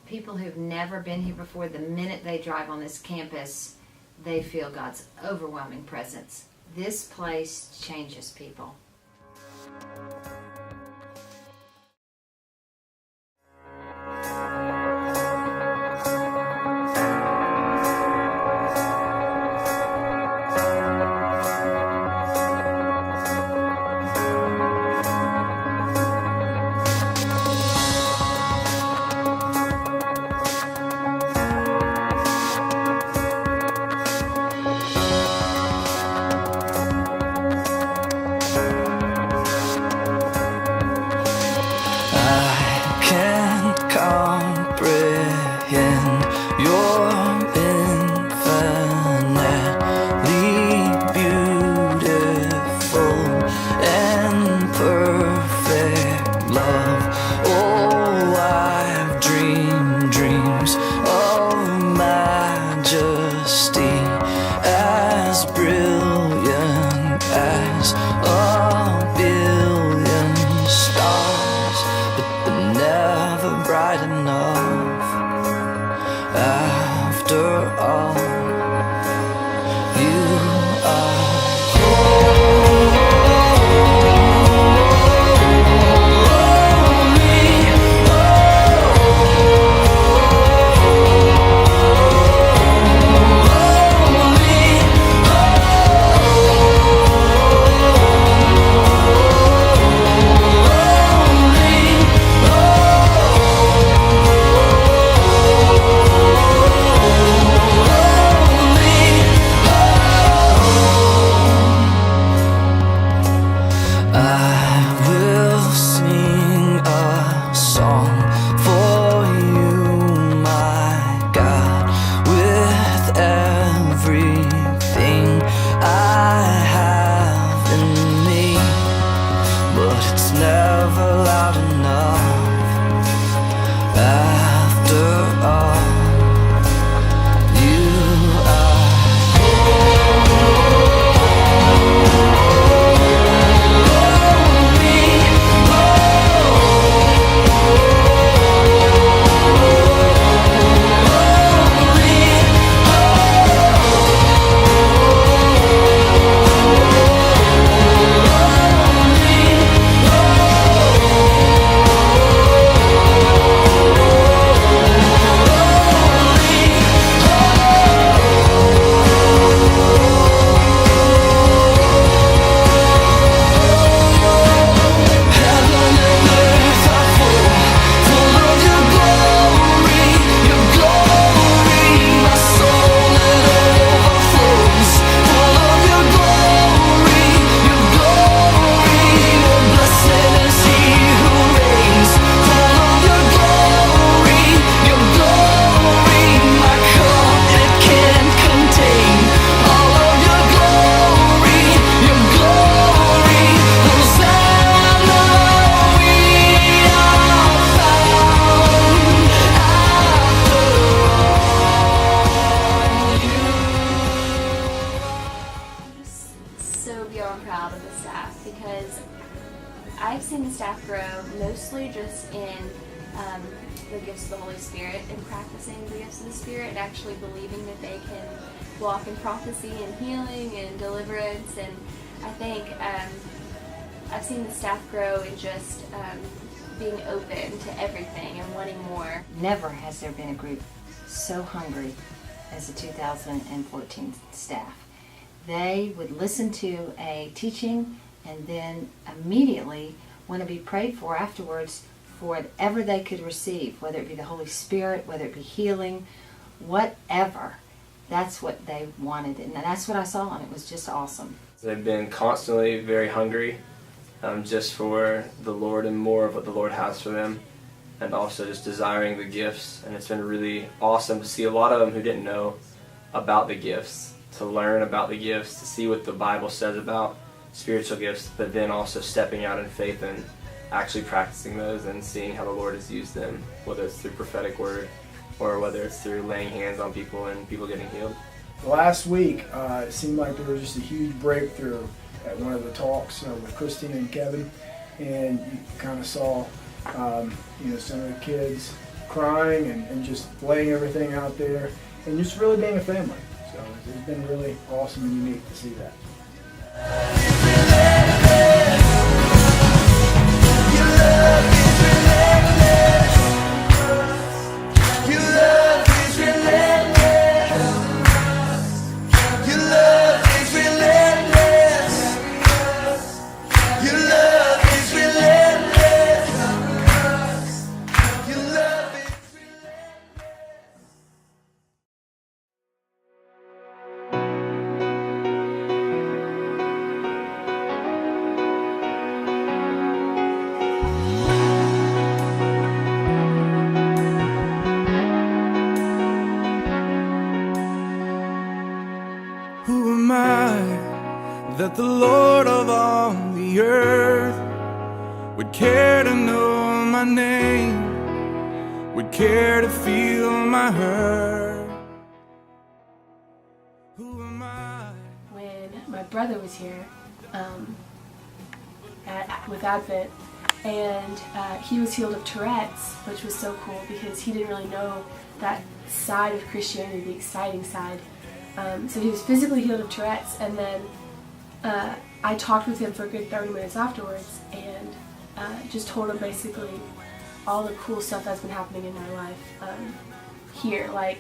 People who've never been here before, the minute they drive on this campus, they feel God's overwhelming presence. This place changes people. Because I've seen the staff grow mostly just in the gifts of the Holy Spirit and practicing the gifts of the Spirit and actually believing that they can walk in prophecy and healing and deliverance. And I think I've seen the staff grow in just being open to everything and wanting more. Never has there been a group so hungry as the 2014 staff. They would listen to a teaching and then immediately want to be prayed for afterwards for whatever they could receive, whether it be the Holy Spirit, whether it be healing, whatever. That's what they wanted, and that's what I saw, and it was just awesome. They've been constantly very hungry just for the Lord and more of what the Lord has for them, and also just desiring the gifts. And it's been really awesome to see a lot of them who didn't know about the gifts, to learn about the gifts, to see what the Bible says about spiritual gifts, but then also stepping out in faith and actually practicing those and seeing how the Lord has used them, whether it's through prophetic word or whether it's through laying hands on people and people getting healed. Last week, it seemed like there was just a huge breakthrough at one of the talks with Christina and Kevin, and you kind of saw some of the kids crying and just laying everything out there and just really being a family. So it's been really awesome and unique to see that. Who am I that the Lord of all the earth would care to know my name, would care to feel my hurt? Who am I? When my brother was here with Advent, and he was healed of Tourette's, which was so cool because he didn't really know that side of Christianity, the exciting side. So he was physically healed of Tourette's, and then I talked with him for a good 30 minutes afterwards and just told him basically all the cool stuff that's been happening in my life here, like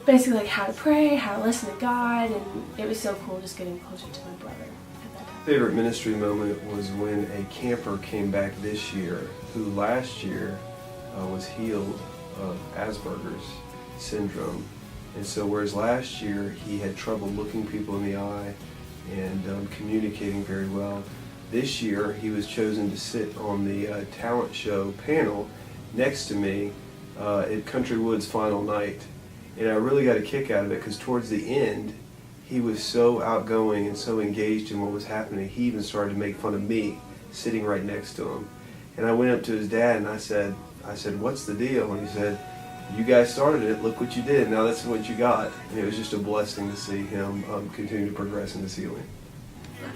basically like how to pray, how to listen to God, and it was so cool just getting closer to my brother at that time. Favorite ministry moment was when a camper came back this year who last year was healed of Asperger's syndrome. And so whereas last year he had trouble looking people in the eye and communicating very well, this year he was chosen to sit on the talent show panel next to me at Country Woods final night. And I really got a kick out of it because towards the end he was so outgoing and so engaged in what was happening, he even started to make fun of me sitting right next to him. And I went up to his dad and I said, what's the deal? And he said, you guys started it, look what you did, now that's what you got. And it was just a blessing to see him continue to progress in his healing.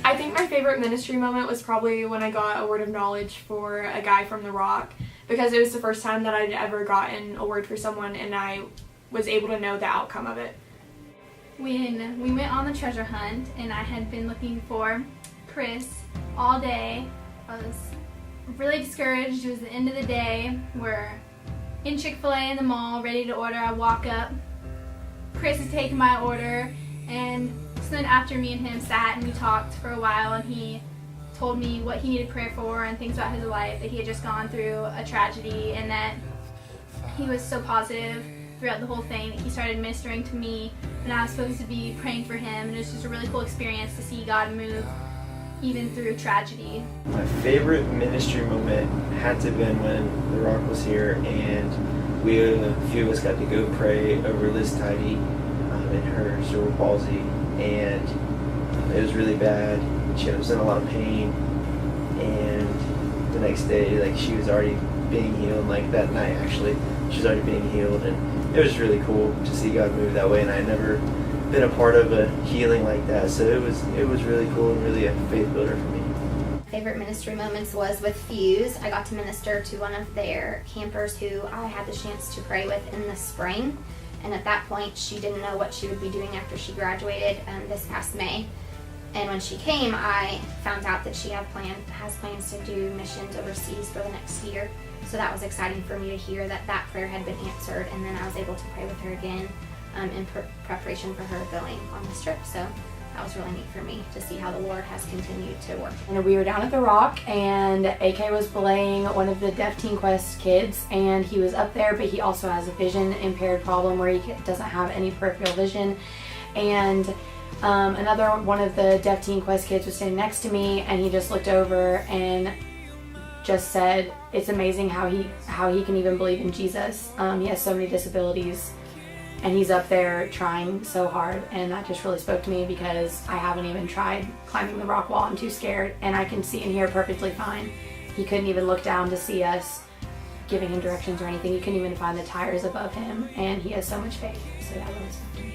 I think my favorite ministry moment was probably when I got a word of knowledge for a guy from The Rock, because it was the first time that I'd ever gotten a word for someone and I was able to know the outcome of it. When we went on the treasure hunt and I had been looking for Chris all day, I was really discouraged. It was the end of the day. We're in Chick-fil-A in the mall, ready to order. I walk up. Chris has taken my order, and so then after me and him sat and we talked for a while, and he told me what he needed prayer for and things about his life, that he had just gone through a tragedy, and that he was so positive throughout the whole thing that he started ministering to me, and I was supposed to be praying for him, and it was just a really cool experience to see God move even through tragedy. My favorite ministry moment had to have been when The Rock was here and a few of us got to go pray over Liz Tidy in her cerebral palsy, and it was really bad. She was in a lot of pain, and the next day, like, she was already being healed. Like that night, actually, she was already being healed, and it was really cool to see God move that way. And I'd never been a part of a healing like that, so it was really cool and really a faith builder for me. Favorite ministry moments was with Fuse. I got to minister to one of their campers who I had the chance to pray with in the spring, and at that point she didn't know what she would be doing after she graduated this past May. And when she came, I found out that she has plans to do missions overseas for the next year. So that was exciting for me to hear that that prayer had been answered, and then I was able to pray with her again in preparation for her going on this trip. So that was really neat for me to see how the Lord has continued to work. And we were down at The Rock, and AK was playing one of the Deaf Teen Quest kids, and he was up there, but he also has a vision impaired problem where he doesn't have any peripheral vision. And another one of the Deaf Teen Quest kids was standing next to me, and he just looked over and just said, it's amazing how he can even believe in Jesus. He has so many disabilities, and he's up there trying so hard, and that just really spoke to me because I haven't even tried climbing the rock wall. I'm too scared, and I can see and hear perfectly fine. He couldn't even look down to see us giving him directions or anything. He couldn't even find the tires above him, and he has so much faith, so that really spoke to me.